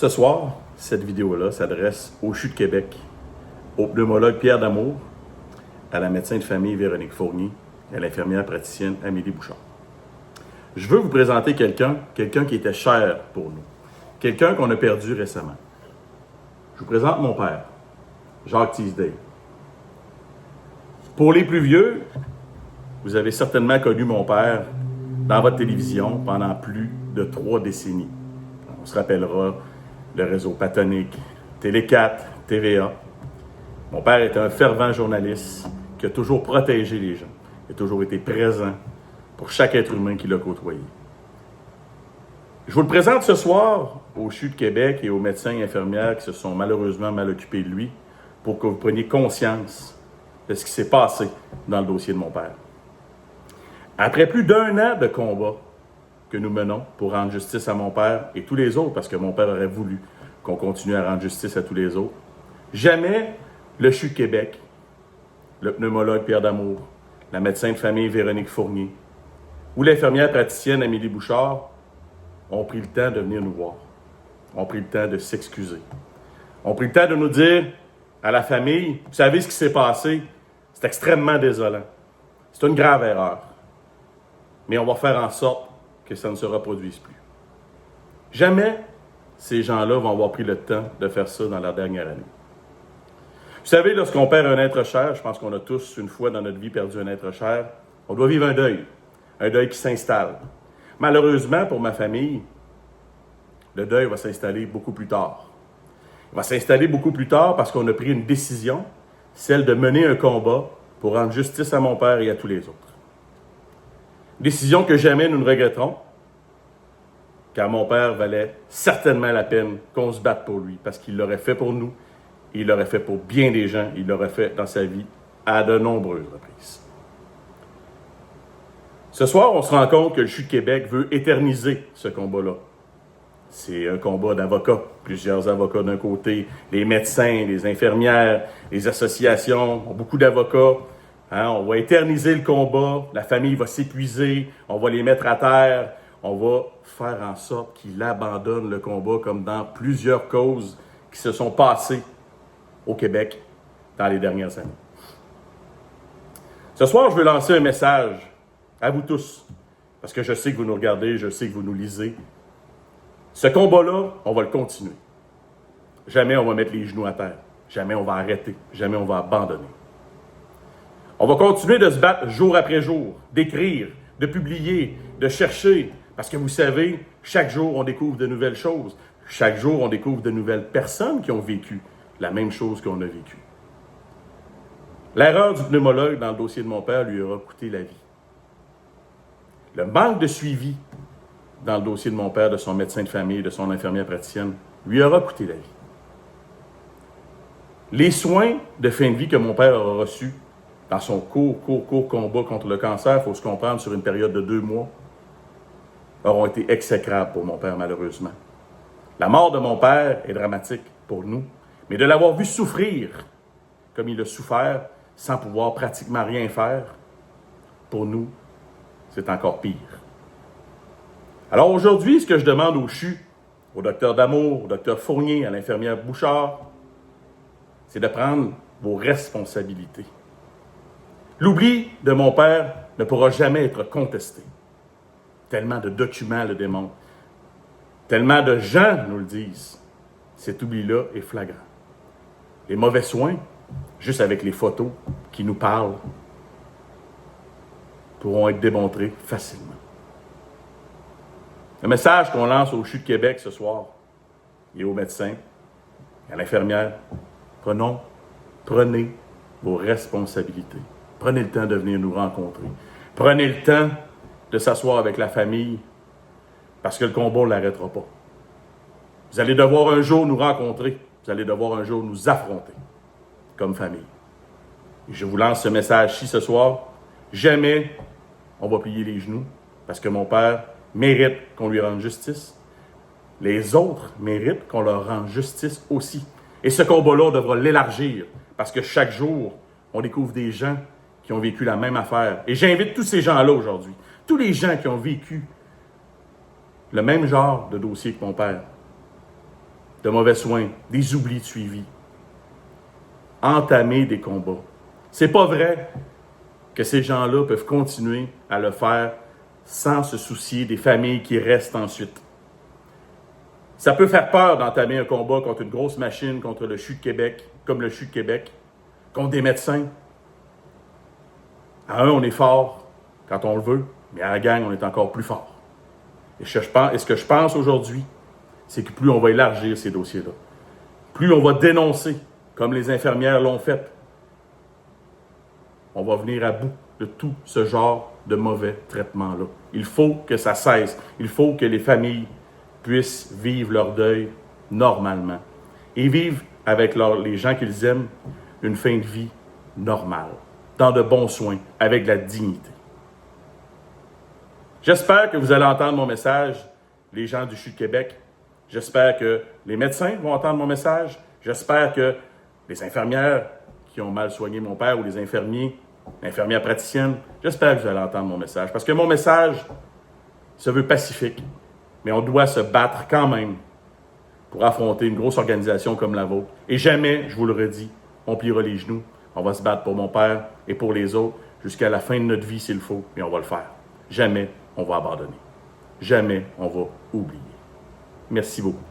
Ce soir, cette vidéo-là s'adresse au CHU de Québec, au pneumologue Pierre Damour, à la médecin de famille Véronique Fournier et à l'infirmière praticienne Amélie Bouchard. Je veux vous présenter quelqu'un qui était cher pour nous, quelqu'un qu'on a perdu récemment. Je vous présente mon père, Jacques Teasdale. Pour les plus vieux, vous avez certainement connu mon père dans votre télévision pendant plus de 3 décennies. On se rappellera le réseau Patonique, Télé 4, TVA. Mon père était un fervent journaliste qui a toujours protégé les gens, qui a toujours été présent pour chaque être humain qui l'a côtoyé. Je vous le présente ce soir au CHU de Québec et aux médecins et infirmières qui se sont malheureusement mal occupés de lui pour que vous preniez conscience de ce qui s'est passé dans le dossier de mon père. Après plus d'1 an de combat que nous menons pour rendre justice à mon père et tous les autres, parce que mon père aurait voulu qu'on continue à rendre justice à tous les autres, jamais le CHU de Québec, le pneumologue Pierre Damour, la médecin de famille Véronique Fournier ou l'infirmière praticienne Amélie Bouchard ont pris le temps de venir nous voir, ont pris le temps de s'excuser, ont pris le temps de nous dire à la famille, vous savez ce qui s'est passé, c'est extrêmement désolant, c'est une grave erreur, mais on va faire en sorte que ça ne se reproduise plus. Jamais ces gens-là vont avoir pris le temps de faire ça dans leur dernière année. Vous savez, lorsqu'on perd un être cher, je pense qu'on a tous, une fois dans notre vie, perdu un être cher, on doit vivre un deuil qui s'installe. Malheureusement, pour ma famille, le deuil va s'installer beaucoup plus tard. Il va s'installer beaucoup plus tard parce qu'on a pris une décision, celle de mener un combat pour rendre justice à mon père et à tous les autres. Décision que jamais nous ne regretterons, car mon père valait certainement la peine qu'on se batte pour lui, parce qu'il l'aurait fait pour nous, il l'aurait fait pour bien des gens, il l'aurait fait dans sa vie à de nombreuses reprises. Ce soir, on se rend compte que le CHU de Québec veut éterniser ce combat-là. C'est un combat d'avocats, plusieurs avocats d'un côté, les médecins, les infirmières, les associations, ont beaucoup d'avocats. On va éterniser le combat, la famille va s'épuiser, on va les mettre à terre, on va faire en sorte qu'ils abandonnent le combat comme dans plusieurs causes qui se sont passées au Québec dans les dernières années. Ce soir, je veux lancer un message à vous tous, parce que je sais que vous nous regardez, je sais que vous nous lisez. Ce combat-là, on va le continuer. Jamais on va mettre les genoux à terre, jamais on va arrêter, jamais on va abandonner. On va continuer de se battre jour après jour, d'écrire, de publier, de chercher, parce que vous savez, chaque jour, on découvre de nouvelles choses. Chaque jour, on découvre de nouvelles personnes qui ont vécu la même chose qu'on a vécu. L'erreur du pneumologue dans le dossier de mon père lui aura coûté la vie. Le manque de suivi dans le dossier de mon père, de son médecin de famille, de son infirmière praticienne, lui aura coûté la vie. Les soins de fin de vie que mon père aura reçus dans son court combat contre le cancer, il faut se comprendre, sur une période de 2 mois, auront été exécrables pour mon père, malheureusement. La mort de mon père est dramatique pour nous, mais de l'avoir vu souffrir comme il a souffert, sans pouvoir pratiquement rien faire, pour nous, c'est encore pire. Alors aujourd'hui, ce que je demande au CHU, au docteur Damour, au docteur Fournier, à l'infirmière Bouchard, c'est de prendre vos responsabilités. L'oubli de mon père ne pourra jamais être contesté. Tellement de documents le démontrent. Tellement de gens nous le disent. Cet oubli-là est flagrant. Les mauvais soins, juste avec les photos qui nous parlent, pourront être démontrés facilement. Le message qu'on lance au CHU de Québec ce soir, et aux médecins, et à l'infirmière, prenez vos responsabilités. Prenez le temps de venir nous rencontrer. Prenez le temps de s'asseoir avec la famille, parce que le combat, on ne l'arrêtera pas. Vous allez devoir un jour nous rencontrer. Vous allez devoir un jour nous affronter, comme famille. Et je vous lance ce message-ci ce soir. Jamais on va plier les genoux, parce que mon père mérite qu'on lui rende justice. Les autres méritent qu'on leur rende justice aussi. Et ce combat-là, on devra l'élargir, parce que chaque jour, on découvre des gens qui ont vécu la même affaire. Et j'invite tous ces gens-là aujourd'hui, tous les gens qui ont vécu le même genre de dossier que mon père, de mauvais soins, des oublis de suivi. Entamer des combats. C'est pas vrai que ces gens-là peuvent continuer à le faire sans se soucier des familles qui restent ensuite. Ça peut faire peur d'entamer un combat contre une grosse machine, contre le CHU de Québec, comme le CHU de Québec, contre des médecins. À un, on est fort quand on le veut, mais à la gang, on est encore plus fort. Et ce que je pense aujourd'hui, c'est que plus on va élargir ces dossiers-là, plus on va dénoncer, comme les infirmières l'ont fait, on va venir à bout de tout ce genre de mauvais traitement-là. Il faut que ça cesse. Il faut que les familles puissent vivre leur deuil normalement et vivre avec les gens qu'ils aiment une fin de vie normale, dans de bons soins, avec de la dignité. J'espère que vous allez entendre mon message, les gens du CHU de Québec. J'espère que les médecins vont entendre mon message. J'espère que les infirmières qui ont mal soigné mon père ou les infirmières praticiennes, j'espère que vous allez entendre mon message. Parce que mon message se veut pacifique, mais on doit se battre quand même pour affronter une grosse organisation comme la vôtre. Et jamais, je vous le redis, on pliera les genoux. On va se battre pour mon père et pour les autres jusqu'à la fin de notre vie s'il faut, mais on va le faire. Jamais on va abandonner. Jamais on va oublier. Merci beaucoup.